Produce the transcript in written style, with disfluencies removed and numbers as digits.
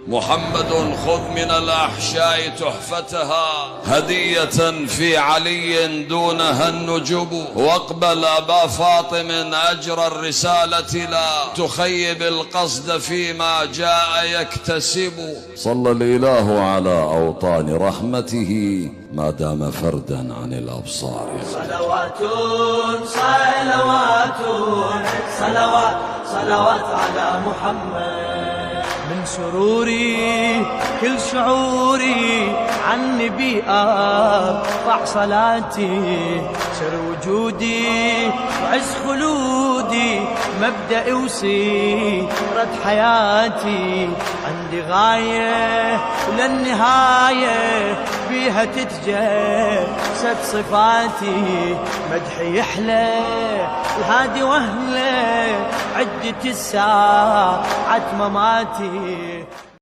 محمد خذ من الأحشاء تحفتها هدية في علي دونها النجب، واقبل أبا فاطم أجر الرسالة لا تخيب القصد فيما جاء يكتسب. صلى الإله على أوطان رحمته ما دام فردا عن الأبصار. صلوات صلوات صلوات صلوات على محمد. من سروري كل شعوري عن نبي أرفع صلاتي، سر وجودي وعز خلودي مبدأ وسيرة حياتي. عندي غاية وللنهاية بيها تتجسد صفاتي. مدحي يحلى الهادي وهله عدة الساعات مماتي.